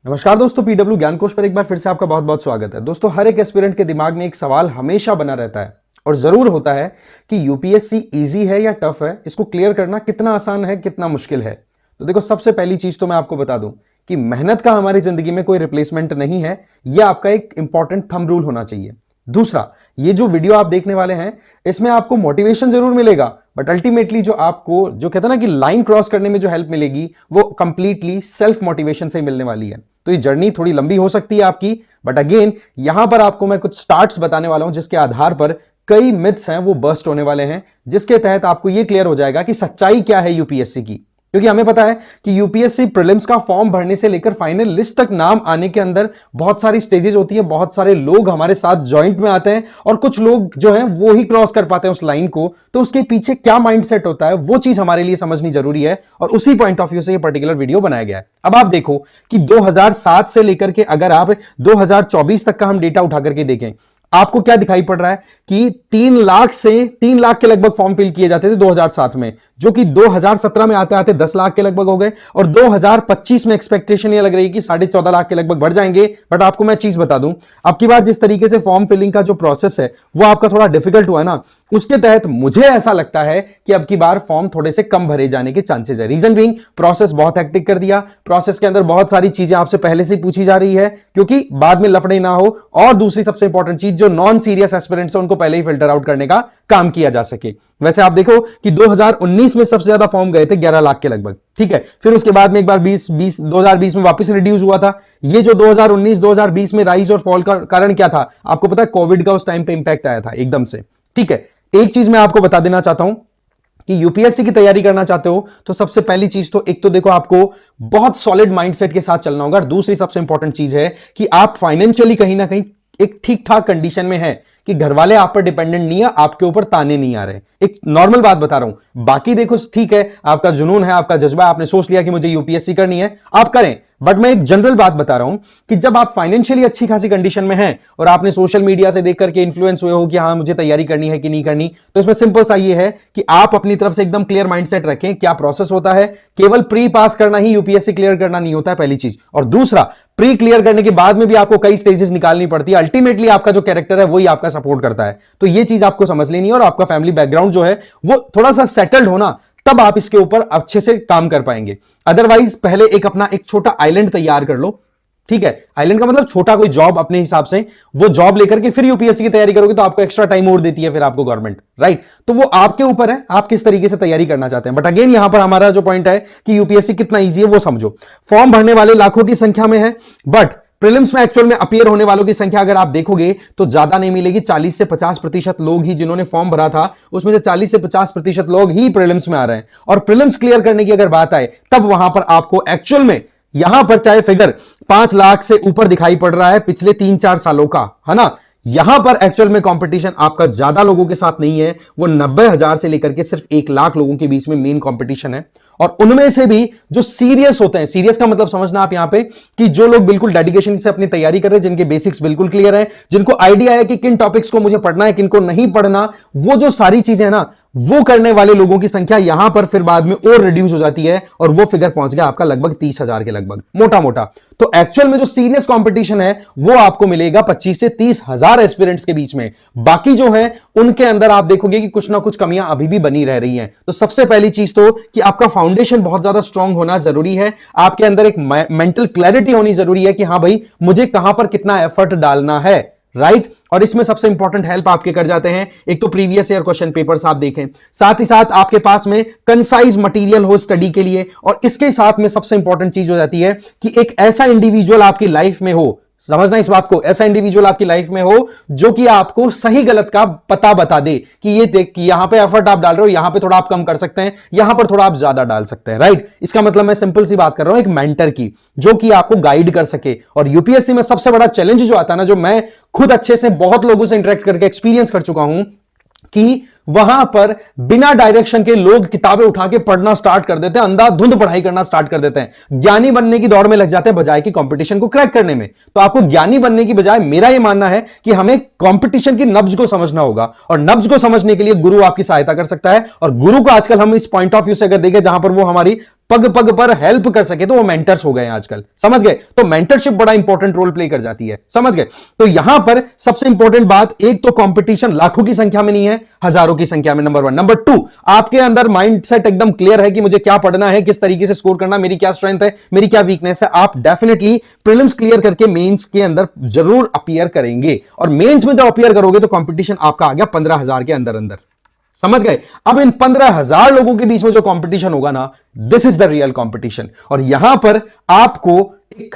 नमस्कार दोस्तों, पीडब्ल्यू ज्ञान कोश पर एक बार फिर से आपका बहुत बहुत स्वागत है। दोस्तों, हर एक एस्पिरेंट के दिमाग में एक सवाल हमेशा बना रहता है और जरूर होता है कि यूपीएससी इजी है या टफ है, इसको क्लियर करना कितना आसान है, कितना मुश्किल है। तो देखो, सबसे पहली चीज तो मैं आपको बता दूं कि मेहनत का हमारी जिंदगी में कोई रिप्लेसमेंट नहीं है। यह आपका एक इंपॉर्टेंट थंब रूल होना चाहिए। दूसरा, ये जो वीडियो आप देखने वाले हैं, इसमें आपको मोटिवेशन जरूर मिलेगा, बट अल्टीमेटली जो आपको जो कहते हैं ना कि लाइन क्रॉस करने में जो हेल्प मिलेगी वो कंप्लीटली सेल्फ मोटिवेशन से मिलने वाली है। तो ये जर्नी थोड़ी लंबी हो सकती है आपकी, बट अगेन यहां पर आपको मैं कुछ स्टार्ट्स बताने वाला हूं जिसके आधार पर कई मिथ्स हैं वो बर्स्ट होने वाले हैं, जिसके तहत आपको ये क्लियर हो जाएगा कि सच्चाई क्या है यूपीएससी की। क्योंकि हमें पता है कि यूपीएससी प्रीलिम्स का फॉर्म भरने से लेकर फाइनल लिस्ट तक नाम आने के अंदर बहुत सारी स्टेजेस होती है, बहुत सारे लोग हमारे साथ जॉइंट में आते हैं और कुछ लोग जो हैं वो ही क्रॉस कर पाते हैं उस लाइन को। तो उसके पीछे क्या माइंडसेट होता है वो चीज हमारे लिए समझनी जरूरी है और उसी पॉइंट ऑफ व्यू से ये पर्टिकुलर वीडियो बनाया गया है। अब आप देखो कि 2007 से लेकर के अगर आप 2024 तक का हम डेटा उठा करके देखें, आपको क्या दिखाई पड़ रहा है कि 3 लाख से 3 लाख के लगभग फॉर्म फिल किए जाते थे 2007 में, जो कि 2017 में आते आते 10 लाख के लगभग हो गए और 2025 में एक्सपेक्टेशन ये लग रही है कि 14.5 लाख के लगभग बढ़ जाएंगे। बट आपको मैं चीज बता दूं, अब की बार जिस तरीके से फॉर्म फिलिंग का जो प्रोसेस है वो आपका थोड़ा डिफिकल्ट हुआ है ना, उसके तहत मुझे ऐसा लगता है कि अब की बार फॉर्म थोड़े से कम भरे जाने के चांसेस है। रीजन बीइंग, प्रोसेस बहुत हेक्टिक कर दिया, प्रोसेस के अंदर बहुत सारी चीजें आपसे पहले से पूछी जा रही है क्योंकि बाद में लफड़े ना हो, और दूसरी सबसे इंपॉर्टेंट चीज, जो नॉन सीरियस एस्पिरेंट्स है उनको पहले ही फिल्टर आउट करने का काम किया जा सके। वैसे आप देखो कि 2019 में सबसे ज्यादा फॉर्म गए थे 11 लाख के लगभग, ठीक है। फिर उसके बाद में एक बार 2020 में वापस रिड्यूस हुआ था। ये जो 2019-2020 में राइज और फॉल का कारण क्या था आपको पता है? कोविड का उस टाइम पे इंपैक्ट आया था एकदम से, ठीक है। एक चीज मैं आपको बता देना चाहता हूं कि यूपीएससी की तैयारी करना चाहते हो तो सबसे पहली चीज तो एक तो देखो, आपको बहुत सॉलिड माइंडसेट के साथ चलना होगा। दूसरी सबसे इंपॉर्टेंट चीज है कि आप फाइनेंशियली कहीं ना कहीं एक ठीक ठाक कंडीशन में है कि घर वाले आप पर डिपेंडेंट नहीं है, आपके ऊपर ताने नहीं आ रहे। एक नॉर्मल बात बता रहा हूं, बाकी देखो ठीक है, आपका जुनून है, आपका जज्बा, आपने सोच लिया कि मुझे यूपीएससी करनी है, आप करें। बट मैं एक जनरल बात बता रहा हूं कि जब आप फाइनेंशियली अच्छी खासी कंडीशन में हैं और आपने सोशल मीडिया से देख करके इन्फ्लुएंस हुए हो कि हाँ मुझे तैयारी करनी है कि नहीं करनी, तो इसमें सिंपल सा ये है कि आप अपनी तरफ से एकदम क्लियर माइंडसेट रखें। क्या प्रोसेस होता है, केवल प्री पास करना ही यूपीएससी क्लियर करना नहीं होता है, पहली चीज। और दूसरा, प्री क्लियर करने के बाद में भी आपको कई स्टेजेस निकालनी पड़ती है। अल्टीमेटली आपका जो कैरेक्टर है वही आपका सपोर्ट करता है। तो ये चीज आपको समझ लेनी है और आपका फैमिली बैकग्राउंड जो है वो थोड़ा सा सेटल्ड होना, तब आप इसके ऊपर अच्छे से काम कर पाएंगे। अदरवाइज पहले एक छोटा आइलैंड तैयार कर लो, ठीक है। आइलैंड का मतलब छोटा कोई जॉब अपने हिसाब से, वो जॉब लेकर के फिर यूपीएससी की तैयारी करोगे तो आपको एक्स्ट्रा टाइम और देती है फिर आपको गवर्नमेंट, राइट। तो वो आपके ऊपर है, आप किस तरीके से तैयारी करना चाहते हैं। बट अगेन यहां पर हमारा जो पॉइंट है कि यूपीएससी कितना ईजी है वो समझो। फॉर्म भरने वाले लाखों की संख्या में है, बट प्रीलिम्स में एक्चुअल में अपीयर होने वालों की संख्या अगर आप देखोगे तो ज्यादा नहीं मिलेगी। 40 से 50% लोग ही जिन्होंने फॉर्म भरा था, उसमें से 40 से 50% लोग ही प्रीलिम्स में आ रहे हैं। और प्रीलिम्स क्लियर करने की अगर बात आए तब वहां पर आपको एक्चुअल में यहां पर चाहे फिगर 5 लाख से ऊपर दिखाई पड़ रहा है पिछले 3-4 सालों का, है ना। यहां पर एक्चुअल में कंपटीशन आपका ज्यादा लोगों के साथ नहीं है, वो 90,000 से लेकर के सिर्फ 1 लाख लोगों के बीच में मेन कंपटीशन है। और उनमें से भी जो सीरियस होते हैं, सीरियस का मतलब समझना आप यहां पे कि जो लोग बिल्कुल डेडिकेशन से अपनी तैयारी कर रहे हैं, जिनके बेसिक्स बिल्कुल क्लियर है, जिनको आइडिया है कि किन टॉपिक्स को मुझे पढ़ना है, किनको नहीं पढ़ना, वो जो सारी चीजें है ना, वो करने वाले लोगों की संख्या यहां पर फिर बाद में और रिड्यूस हो जाती है और वो फिगर पहुंच गया आपका लगभग 30,000 के लगभग, मोटा मोटा। तो एक्चुअल में जो सीरियस कंपटीशन है वो आपको मिलेगा 25 से 30,000 एस्पिरेंट्स के बीच में। बाकी जो है उनके अंदर आप देखोगे कि कुछ ना कुछ कमियां अभी भी बनी रह रही हैं। तो सबसे पहली चीज तो कि आपका फाउंडेशन बहुत ज्यादा स्ट्रांग होना जरूरी है। आपके अंदर एक मेंटल क्लैरिटी होनी जरूरी है कि हाँ भाई मुझे कहां पर कितना एफर्ट डालना है, राइट। और इसमें सबसे इंपॉर्टेंट हेल्प आपके कर जाते हैं, एक तो प्रीवियस ईयर क्वेश्चन पेपर्स आप देखें, साथ ही साथ आपके पास में कंसाइज मटेरियल हो स्टडी के लिए, और इसके साथ में सबसे इंपॉर्टेंट चीज हो जाती है कि एक ऐसा इंडिविजुअल आपकी लाइफ में हो, समझना इस बात को, ऐसा इंडिविजुअल आपकी लाइफ में हो जो कि आपको सही गलत का पता बता दे कि ये देख कि यहां पे एफर्ट आप डाल रहे हो, यहां पे थोड़ा आप कम कर सकते हैं, यहां पर थोड़ा आप ज्यादा डाल सकते हैं, राइट। इसका मतलब मैं सिंपल सी बात कर रहा हूं एक मेंटर की, जो कि आपको गाइड कर सके। और यूपीएससी में सबसे बड़ा चैलेंज जो आता है ना, जो मैं खुद अच्छे से बहुत लोगों से इंटरेक्ट करके एक्सपीरियंस कर चुका हूं, कि वहां पर बिना डायरेक्शन के लोग किताबें उठा के पढ़ना स्टार्ट कर देते हैं, अंधाधुंध पढ़ाई करना स्टार्ट कर देते हैं, ज्ञानी बनने की दौड़ में लग जाते हैं बजाय कि कंपटीशन को क्रैक करने में। तो आपको ज्ञानी बनने की बजाय मेरा यह मानना है कि हमें कंपटीशन की नब्ज को समझना होगा, और नब्ज को समझने के लिए गुरु आपकी सहायता कर सकता है। और गुरु को आजकल हम इस पॉइंट ऑफ व्यू से अगर देखें जहां पर वो हमारी पग पग पर हेल्प कर सके, तो वो मेंटर्स हो गए हैं आजकल, समझ गए। तो मेंटरशिप बड़ा इंपॉर्टेंट रोल प्ले कर जाती है, समझ गए। तो यहां पर सबसे इंपॉर्टेंट बात, एक तो कंपटीशन लाखों की संख्या में नहीं है, हजारों की संख्या में, नंबर 1। नंबर 2, आपके अंदर माइंडसेट एकदम क्लियर है कि मुझे क्या पढ़ना है, किस तरीके से स्कोर करना, मेरी क्या स्ट्रेंथ है, मेरी क्या वीकनेस है। आप डेफिनेटली प्रीलिम्स क्लियर करके मेंस के अंदर जरूर अपीयर करेंगे, और मेंस में जब अपीयर करोगे तो कंपटीशन आपका आ गया 15,000 के अंदर अंदर, समझ गए। अब इन 15,000 लोगों के बीच में जो कंपटीशन होगा ना, this is the real competition. और यहां पर आपको एक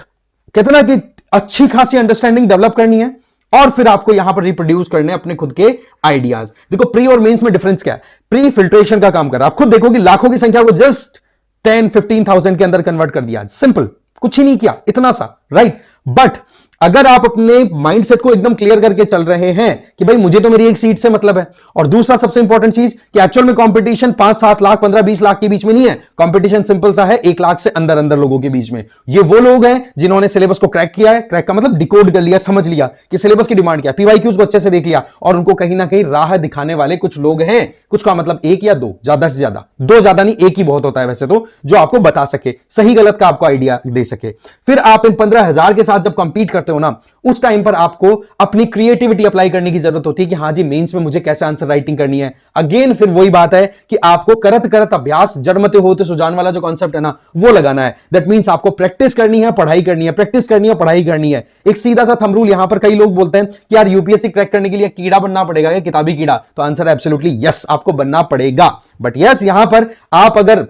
कहते ना कि अच्छी खासी अंडरस्टैंडिंग डेवलप करनी है, और फिर आपको यहां पर रिप्रोड्यूस करने अपने खुद के आइडियाज। देखो प्री और मेंस में डिफरेंस क्या है, प्री फिल्ट्रेशन का काम कर रहा है। आप खुद देखो कि लाखों की संख्या को जस्ट 10-15,000 के अंदर कन्वर्ट कर दिया, सिंपल, कुछ ही नहीं किया, इतना सा, राइट। बट अगर आप अपने माइंडसेट को एकदम क्लियर करके चल रहे हैं कि भाई मुझे तो मेरी एक सीट से मतलब है, और दूसरा सबसे इंपॉर्टेंट चीज कि एक्चुअल में कंपटीशन 5-7 लाख 15-20 लाख के बीच में नहीं है, कंपटीशन सिंपल सा है 1 लाख से अंदर अंदर लोगों के बीच में। ये वो लोग हैं जिन्होंने सिलेबस को क्रैक किया है, क्रैक का मतलब डिकोड कर लिया, समझ लिया कि सिलेबस की डिमांड क्या है, पीवाईक्यूज को अच्छे से देख लिया, और उनको कहीं ना कहीं राह दिखाने वाले कुछ लोग हैं, कुछ का मतलब 1 या 2, ज्यादा से ज्यादा 2, ज्यादा नहीं, 1 ही बहुत होता है वैसे तो, जो आपको बता सके, सही गलत का आपको आइडिया दे सके। फिर आप इन 15,000 के साथ जब कंपीट करते हो ना, उस टाइम पर आपको अपनी क्रिएटिविटी अप्लाई करने की जरूरत होती है कि हां जी मेंस में मुझे कैसे आंसर राइटिंग करनी है। अगेन फिर वही बात है कि आपको करत करत अभ्यास जड़मते होते सुजान वाला जो कॉन्सेप्ट है ना, वो लगाना है। दैट मींस आपको प्रैक्टिस करनी है, पढ़ाई करनी है, प्रैक्टिस करनी है, पढ़ाई करनी है। एक सीधा सा थंब रूल यहां पर कई लोग बोलते हैं कि यार यूपीएससी क्रैक करने के लिए कीड़ा बनना पड़ेगा या किताबी कीड़ा, तो आंसर है एब्सोल्युटली यस, आपको बनना पड़ेगा। बट यस यहां पर आप अगर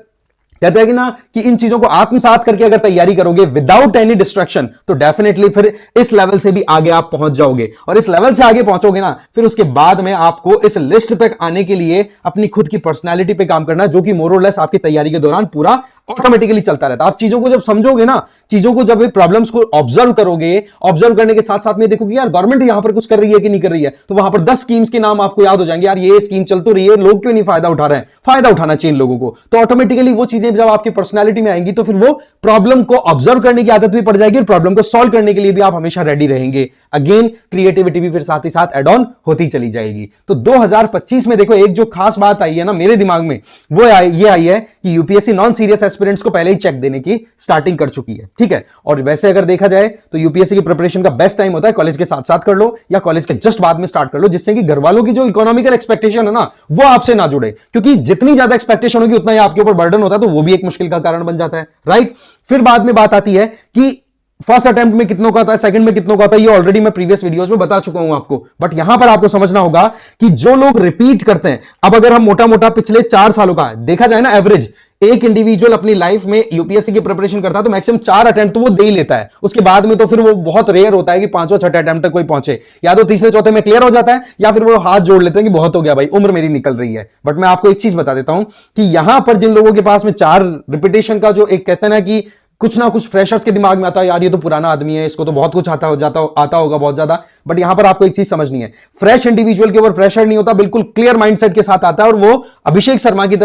कहते हैं कि ना कि इन चीजों को आत्मसात करके अगर तैयारी करोगे विदाउट एनी डिस्ट्रैक्शन, तो डेफिनेटली फिर इस लेवल से भी आगे आप पहुंच जाओगे, और इस लेवल से आगे पहुंचोगे ना, फिर उसके बाद में आपको इस लिस्ट तक आने के लिए अपनी खुद की पर्सनैलिटी पे काम करना, जो कि मोर और लेस आपकी तैयारी के दौरान पूरा ऑटोमेटिकली चलता रहता है। आप चीजों को जब समझोगे ना, चीजों को जब प्रॉब्लम्स को ऑब्जर्व करोगे, ऑब्जर्व करने के साथ साथ में देखोगे यार गवर्नमेंट यहां पर कुछ कर रही है कि नहीं कर रही है, तो वहां पर 10 स्कीम्स के नाम आपको याद हो जाएंगे, यार ये स्कीम चल तो रही है, लोग क्यों नहीं फायदा उठा रहे हैं, फायदा उठाना चाहिए लोगों को। तो ऑटोमेटिकली वो चीजें जब आपकी पर्सनैलिटी में आएंगी, तो फिर वो प्रॉब्लम को ऑब्जर्व करने की आदत भी पड़ जाएगी, और प्रॉब्लम को सॉल्व करने के लिए भी आप हमेशा रेडी रहेंगे। अगेन क्रिएटिविटी भी फिर साथ ही साथ एड ऑन होती चली जाएगी। तो 2025 में देखो एक जो खास बात आई है ना मेरे दिमाग में, वो ये आई है कि यूपीएससी नॉन सीरियस एस्पिरेंट्स को पहले ही चेक देने की स्टार्टिंग कर चुकी है, ठीक है। और वैसे अगर देखा जाए तो यूपीएससी की प्रिपरेशन का बेस्ट टाइम होता है कॉलेज के साथ साथ कर लो, या कॉलेज के जस्ट बाद में स्टार्ट कर लो, जिससे कि घर वालों की जो इकोनॉमिकल एक्सपेक्टेशन है ना, वो आपसे ना जुड़े, क्योंकि जितनी ज्यादा एक्सपेक्टेशन होगी उतना ही आपके ऊपर बर्डन होता है, तो वो भी एक मुश्किल का कारण बन जाता है, राइट। फिर बाद में बात आती है कि फर्स्ट अटेम्प्ट में कितनों का होता है, सेकंड में कितनों का होता है, ये ऑलरेडी मैं प्रीवियस वीडियोस में बता चुका हूं आपको। बट यहां पर आपको समझना होगा कि जो लोग रिपीट करते हैं, अब अगर हम मोटा मोटा पिछले 4 सालों का देखा जाए ना, एवरेज एक इंडिविजुअल अपनी लाइफ में यूपीएससी की प्रिपरेशन करता है तो मैक्सिमम 4 अटेम्प्ट तो वो दे ही लेता है। उसके बाद में तो फिर वो बहुत रेयर होता है कि 5वां 6ठे अटेम्प्ट तक कोई पहुंचे, या तो तीसरे चौथे में क्लियर हो जाता है, या फिर वो हाथ जोड़ लेते हैं कि बहुत हो गया भाई, उम्र मेरी निकल रही है। बट मैं आपको एक चीज बता देता हूं कि यहां पर जिन लोगों के पास में 4 रिपीटेशन का जो एक कहते हैं ना कि कुछ ना कुछ फ्रेशर्स के दिमाग में आता है, यार ये तो पुराना आदमी है, इसको तो बहुत कुछ आता होगा बहुत ज्यादा। बट यहां पर आपको एक चीज समझनी है, फ्रेश इंडिविजुअल के ऊपर प्रेशर नहीं होता, बिल्कुल क्लियर माइंडसेट के साथ आता है, और वो अभिषेक शर्मा की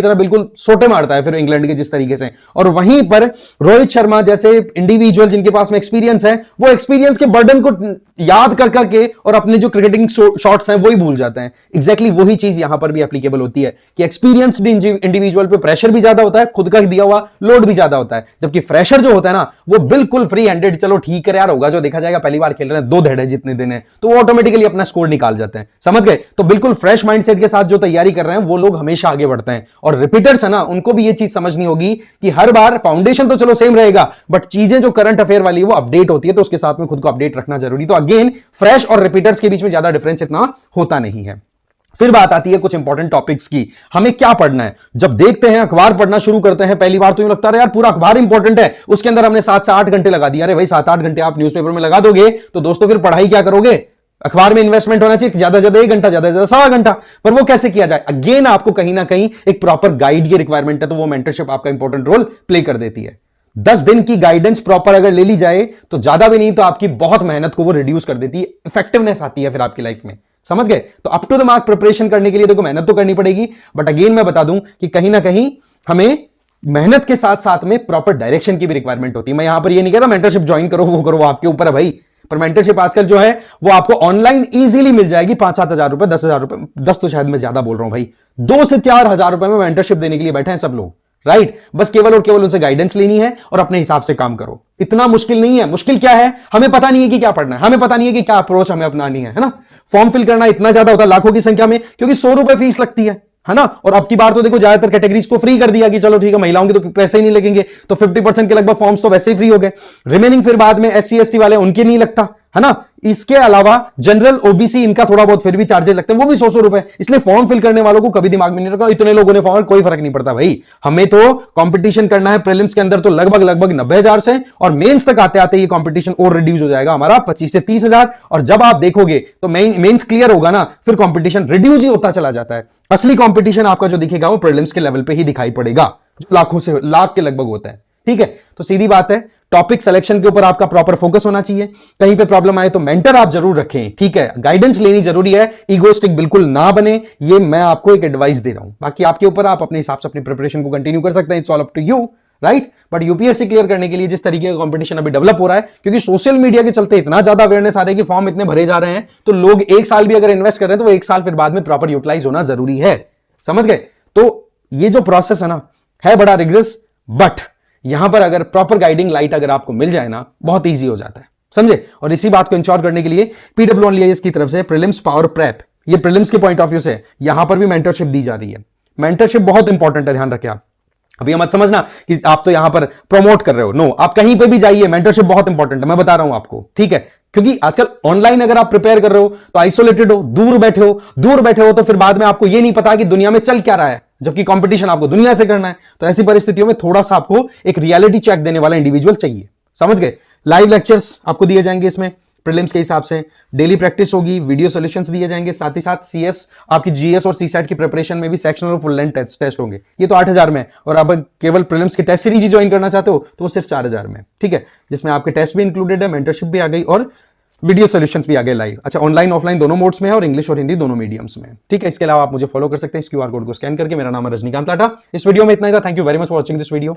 तरह बिल्कुल सोटे मारता है फिर इंग्लैंड के जिस तरीके से। और वहीं पर रोहित शर्मा जैसे इंडिविजुअल जिनके पास में एक्सपीरियंस है, वो एक्सपीरियंस के बर्डन को याद कर करके और अपने जो क्रिकेटिंग शॉट्स हैं वही भूल जाते हैं। एग्जैक्टली वही चीज यहां पर भी एप्लीकेबल होती है कि एक्सपीरियंस्ड इंडिविजुअल पे प्रेशर भी ज्यादा होता है, खुद का दिया हुआ लोड भी ज्यादा होता है, जबकि फ्रेशर जो होता है ना वो बिल्कुल फ्री हैंडेड, चलो ठीक है यार होगा जो देखा जाएगा, पहली बार खेल रहे हैं, 2 धड़े जितने दिन है, तो वो ऑटोमेटिकली अपना स्कोर निकाल जाते हैं, समझ गए। तो बिल्कुल फ्रेश माइंडसेट के साथ जो तैयारी कर रहे हैं वो लोग हमेशा आगे बढ़ते हैं। और रिपीटर्स है ना, उनको भी ये चीज समझनी होगी कि हर बार फाउंडेशन तो चलो सेम रहेगा, बट चीजें जो करंट अफेयर वाली वो अपडेट होती है, तो उसके साथ में खुद को अपडेट रखना जरूरी। तो अगेन फ्रेश और रिपीटर्स के बीच में ज्यादा डिफरेंस इतना होता नहीं है। फिर बात आती है कुछ इंपॉर्टेंट टॉपिक्स की, हमें क्या पढ़ना है। जब देखते हैं अखबार पढ़ना शुरू करते हैं, पहली बार तो यूं लगता है यार पूरा अखबार इंपॉर्टेंट है, उसके अंदर हमने 7 से 8 घंटे लगा दिया। अरे भाई 7-8 घंटे आप न्यूज़पेपर में लगा दोगे तो दोस्तों फिर पढ़ाई क्या करोगे। अखबार में इन्वेस्टमेंट होना चाहिए ज्यादा से ज्यादा 1 घंटा, ज्यादा से ज्यादा 1.25 घंटा, पर वो कैसे किया जाए। अगेन आपको कहीं ना कहीं एक प्रॉपर गाइड की रिक्वायरमेंट है, तो वो मेंटरशिप आपका इंपॉर्टेंट रोल प्ले कर देती है। 10 दिन की गाइडेंस प्रॉपर अगर ले ली जाए तो ज्यादा भी नहीं तो आपकी बहुत मेहनत को वो रिड्यूस कर देती है, इफेक्टिवनेस आती है फिर आपकी लाइफ में, समझ गए। तो up to the mark preparation करने के लिए देखो मेहनत तो करनी पड़ेगी, बट अगेन मैं बता दूं कि कहीं ना कहीं हमें मेहनत के साथ साथ में प्रॉपर डायरेक्शन की भी रिक्वायरमेंट होती है। मैं यहां पर ये नहीं कहता मेंटरशिप ज्वाइन करो वो करो, वो आपके ऊपर है भाई, पर मेंटरशिप आजकल जो है वो आपको ऑनलाइन इजीली मिल जाएगी। 5-7 हजार रुपए, 10 हजार रुपए, 10 तो शायद मैं ज्यादा बोल रहा हूं भाई, 2 से 4 हजार रुपए में मेंटरशिप देने के लिए बैठे हैं सब लोग, राइट बस केवल और केवल उनसे गाइडेंस लेनी है और अपने हिसाब से काम करो। इतना मुश्किल नहीं है। मुश्किल क्या है, हमें पता नहीं है कि क्या पढ़ना है, हमें पता नहीं है कि क्या अप्रोच हमें अपनानी है ना। फॉर्म फिल करना इतना ज्यादा होता है लाखों की संख्या में, क्योंकि 100 रुपए फीस लगती है ना। और अब की बार तो देखो ज्यादातर कैटेगरीज को फ्री कर दिया कि चलो ठीक है, महिलाओं के तो पैसे ही नहीं लगेंगे, तो 50% के लगभग फॉर्म्स तो वैसे ही फ्री हो गए। रिमेनिंग फिर बाद में SC ST वाले उनके नहीं लगता है ना। इसके अलावा जनरल OBC इनका थोड़ा बहुत फिर भी चार्जेस लगते हैं, वो भी 100 रुपए। इसलिए फॉर्म फिल करने वालों को कभी दिमाग में नहीं रखा इतने लोगों ने फॉर्म, कोई फर्क नहीं पड़ता भाई। हमें तो कंपटीशन करना है प्रीलिम्स के अंदर तो लगभग 90,000 से, और मेंस तक आते आते ये कंपटीशन और रिड्यूस हो जाएगा हमारा 25 से 30,000। और जब आप देखोगे तो मेंस क्लियर होगा ना, फिर कंपटीशन रिड्यूस ही होता चला जाता है। असली कंपटीशन आपका जो दिखेगा वो प्रीलिम्स के लेवल पे ही दिखाई पड़ेगा, लाखों से लाख के लगभग होता है। ठीक है, तो सीधी बात है, टॉपिक सिलेक्शन के ऊपर आपका प्रॉपर फोकस होना चाहिए। कहीं पे प्रॉब्लम आए तो मेंटर आप जरूर रखें, ठीक है, गाइडेंस लेनी जरूरी है, ईगोस्टिक बिल्कुल ना बने, ये मैं आपको एक एडवाइस दे रहा हूं। बाकी आपके ऊपर, आप अपने हिसाब से अपनी प्रिपरेशन को कंटिन्यू कर सकते हैं, it's all up to you, right. But UPSC clear करने के लिए जिस तरीके का कंपटीशन अभी डेवलप हो रहा है, क्योंकि सोशल मीडिया के चलते इतना ज्यादा अवेयरनेस आ रहा है कि फॉर्म इतने भरे जा रहे हैं, तो लोग एक साल भी अगर इन्वेस्ट कर रहे हैं तो वो एक साल फिर बाद में प्रॉपर यूटिलाइज होना जरूरी है। समझ गए? तो ये जो प्रोसेस है ना, है बड़ा रिग्रेस, बट यहां पर अगर प्रॉपर गाइडिंग लाइट अगर आपको मिल जाए ना, बहुत इजी हो जाता है, समझे। और इसी बात को इंश्योर करने के लिए PWIS की तरफ से प्रीलिम्स पावर प्रेप, ये प्रीलिम्स के पॉइंट ऑफ व्यू से यहां पर भी मेंटरशिप दी जा रही है। मेंटरशिप बहुत इंपॉर्टेंट है, ध्यान रखें आप। अभी मत समझना कि आप तो यहां पर प्रमोट कर रहे हो, नो, आप कहीं पे भी जाइए, मेंटरशिप बहुत इंपॉर्टेंट है, मैं बता रहा हूं आपको, ठीक है। क्योंकि आजकल ऑनलाइन अगर आप प्रिपेयर कर रहे हो तो आइसोलेटेड हो, दूर बैठे हो, तो फिर बाद में आपको ये नहीं पता कि दुनिया में चल क्या रहा है, जबकि कंपटीशन आपको दुनिया से करना है। तो ऐसी परिस्थितियों में थोड़ा सा आपको एक रियलिटी चेक देने वाला इंडिविजुअल चाहिए, समझ गए। लाइव लेक्चर्स आपको दिए जाएंगे इसमें प्रीलिम्स के हिसाब से, डेली प्रैक्टिस होगी, वीडियो सॉल्यूशंस दिए जाएंगे, साथ ही साथ CS आपकी GS और CSAT की प्रिपरेशन में भी सेक्शनल और फुल लेंथ टेस्ट होंगे। ये तो 8,000 में, और आप केवल प्रीलिम्स की टेस्ट सीरीज ही ज्वाइन करना चाहते हो तो वो सिर्फ 4,000 में, ठीक है, जिसमें आपके टेस्ट भी इंक्लूडेड है, मेंटरशिप भी आ गई और वीडियो सॉल्यूशंस भी आ गए लाइव। अच्छा, ऑनलाइन ऑफलाइन दोनों मोड्स में है और इंग्लिश और हिंदी दोनों मीडियम्स में, ठीक है। इसके अलावा आप मुझे फॉलो कर सकते हैं इस QR कोड को स्कैन करके। मेरा नाम है रजनीकांत लाटा। इस वीडियो में इतना ही था। Thank you very much for watching this video.